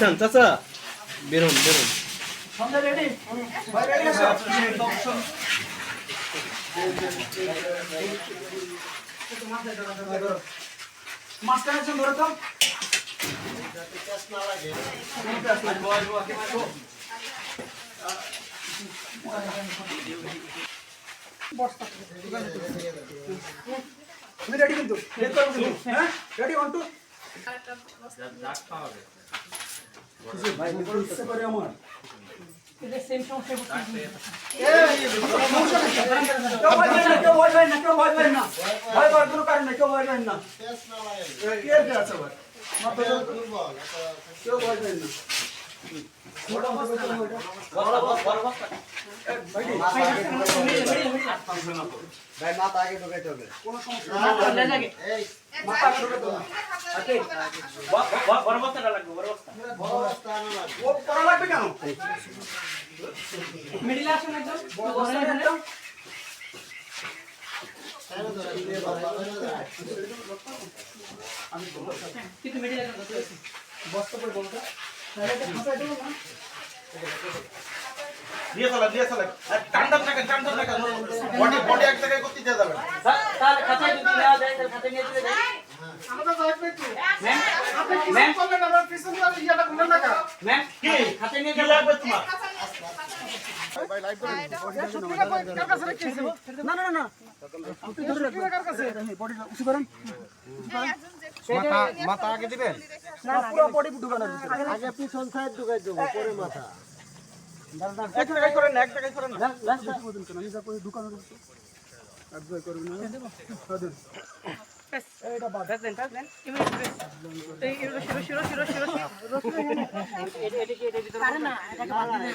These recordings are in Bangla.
জিসান চাচা বেরোন বেরোন সন্ধ্যা রেডি মাঝখানে ধরে তো রেডি কিন্তু হ্যাঁ রেডি 1 2 ভাই ইচ্ছে করে আমার এটা সেম সমস্যা হচ্ছে কেউ ভয় পায় না ভয় পাওয়ার কোনো কারণ নেই কেউ ভয় পায় না কে আছে ভাই মাত্র দুর্বল কেউ ভয় পায় না ভাই মাথা আগে ঢোকাইতে হবে কোনো সমস্যা নেই মাথা আগে ঢোকাইতে হবে বড় বস্তাটা লাগবে বড় বস্তা না লাগবে ও করা লাগবে কেন মিডলে আসুন একদম বড় বস্তা একদম আমি কিন্তু মিডলে একদম বস্তা পরে বলতো তাহলে এটা ফাঁসাই দেব না দিয়ে চলে টান্ডাম টাকা বডি এক জায়গায় করতে দেয়া যাবে তাহলে খাঁচায় যদি নেওয়া যায় তাহলে খাঁচায় নিয়ে চলে যায় আমাদের যাইবে একটু আপনি কি করলেন আমার পিছন দিয়ে ইয়াটা খুলে টাকা ম্যাম কি খাঁচায় নিয়ে যাবে লাগবে তোমার ভাই লাইভ করে কার কাছে রেখেছি না আপনি ধরে রাখবেন কার কাছে বডিটা উঁচু করেন মাথা আগে দিবেন না পুরো বডি ঢুকানোর ভিতরে আগে পিছন সাইড ঢুকাই দেব পরে মাথা এক জায়গায় করেন না আমি যা করে ঢুকানোর ভিতরে অ্যাডজাস্ট করব না দেব এইটা বাদ দেন এই শিরো এটা ভিতরে আরে না এটাকে বাদ দিন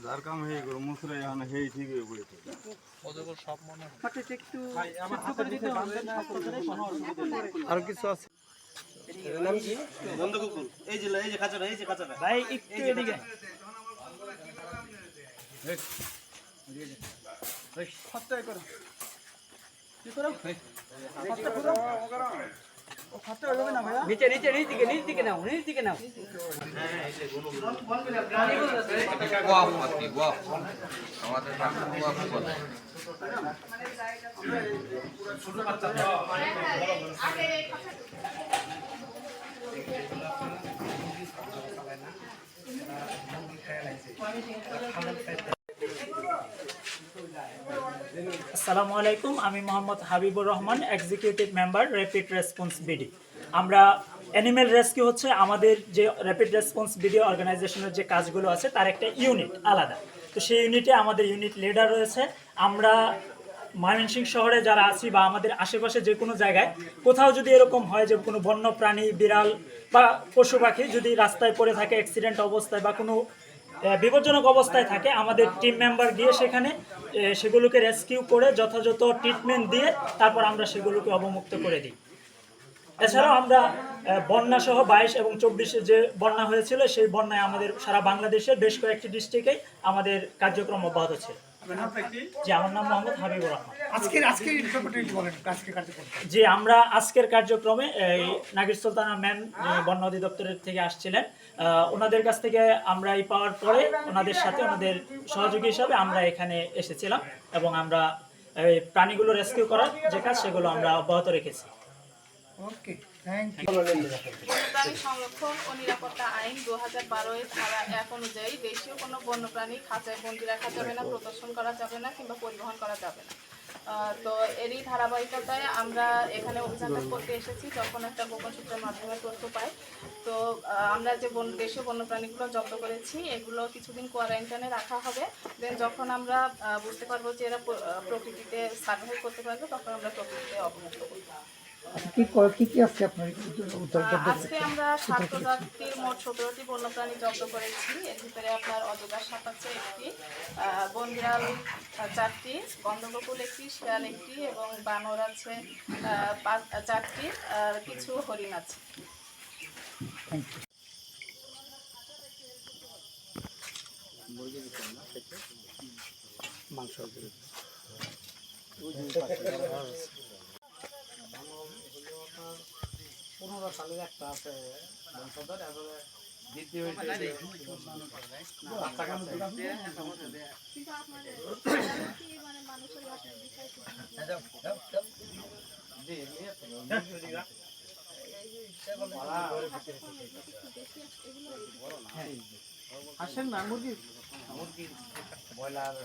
যার কাম হয়ে গেল মুসরে এখানে হেই ঠিক হয়ে পড়ে ওদের সব মনে হাতে একটু ভাই আমার হাতে দিতে হবে না আর কিছু আছে এর নাম কি বন্ধ কুকুর এই যে খাঁচাটা ভাই একটু এদিকে এই হাতটা করো কি করো হাতটা করো ও হাতটা হবে না ভাই নিচে দিকে নাও হ্যাঁ এই যে গুলো ওয়াও ওয়াও আমাদের কাছে ওয়াও বলে ছোট বাচ্চা তো আগে আসসালামু আলাইকুম আমি Mohammad Habibur Rahman executive member rapid response BD আমরা অ্যানিমেল রেস্কিউ হচ্ছে আমাদের যে র্যাপিড রেসপন্স বিডি অর্গানাইজেশনের যে কাজগুলো আছে তার একটা ইউনিট আলাদা তো সেই ইউনিটে আমাদের ইউনিট লিডার রয়েছে আমরা ময়মনসিংহ শহরে যারা আছি বা আমাদের আশেপাশে যে কোনো জায়গায় কোথাও যদি এরকম হয় যে কোনো বন্য প্রাণী বিড়াল বা পশু পাখি যদি রাস্তায় পড়ে থাকে অ্যাক্সিডেন্ট অবস্থায় বা কোনো বিপজ্জনক অবস্থায় থাকে আমাদের টিম মেম্বার গিয়ে সেখানে সেগুলোকে রেস্কিউ করে যথাযথ ট্রিটমেন্ট দিয়ে তারপর আমরা সেগুলোকে অবমুক্ত করে দিই এছাড়াও আমরা বন্যা সহ 22 এবং 24 যে বন্যা হয়েছিল সেই বন্যায় আমাদের সারা বাংলাদেশের বেশ কয়েকটি ডিস্ট্রিক্টেই আমাদের কার্যক্রম অব্যাহত ছিল জি আমার নাম মোহাম্মদ হাবিবুর রহমান জি আমরা আজকের কার্যক্রমে এই নাগির সুলতানা ম্যাম বন্য অধিদপ্তরের থেকে আসছিলেন ওনাদের কাছ থেকে আমরা এই পাওয়ার পরে ওনাদের সাথে ওনাদের সহযোগী হিসাবে আমরা এখানে এসেছিলাম এবং আমরা প্রাণীগুলো রেস্কিউ করার যে কাজ সেগুলো আমরা অব্যাহত রেখেছি ওকে থ্যাংক ইউ বন্যপ্রাণী সংরক্ষণ ও নিরাপত্তা আইন 2012 এর ধারা 1 অনুযায়ী দেশীয় কোনো বন্যপ্রাণী খাঁচায় বন্দি রাখা যাবে না, প্রদর্শন করা যাবে না কিংবা পরিবহন করা যাবে না। তো এরই ধারাবাহিকতায় আমরা এখানে অভিযানটা করতে এসেছি যখন একটা গোপন সূত্রের মাধ্যমে তথ্য পাই। তো আমরা যে দেশীয় বন্যপ্রাণীগুলো জব্দ করেছি এগুলো কিছুদিন কোয়ারেন্টাইনে রাখা হবে। দেন যখন আমরা বুঝতে পারবো যে এরা প্রকৃতিতে সার্ভাইভ করতে পারবে তখন আমরা প্রকৃতিতে অবমুক্ত করব। কি আছে আপনার আজকে আমরা 7 প্রজাতির মোট 17টি বন্যপ্রাণী জব্দ করেছি। এর ভিতরে আপনার অজগর সাপ আছে একটি, বনবিড়াল 4টি, গন্ধকুকুর একটি, শিয়াল একটি এবং বানর আছে 4টি, কিছু হরিণ আছে। মাংস 15 সালের একটা আছে বংশধর, তারপরে দ্বিতীয় হইছে বাচ্চা কাচ্চা। কিন্তু আপনাদের কি মানে মানুষের লাশের বিষয় কি? জি নিয়ে তো আসেন না মুরগি ব্রয়লার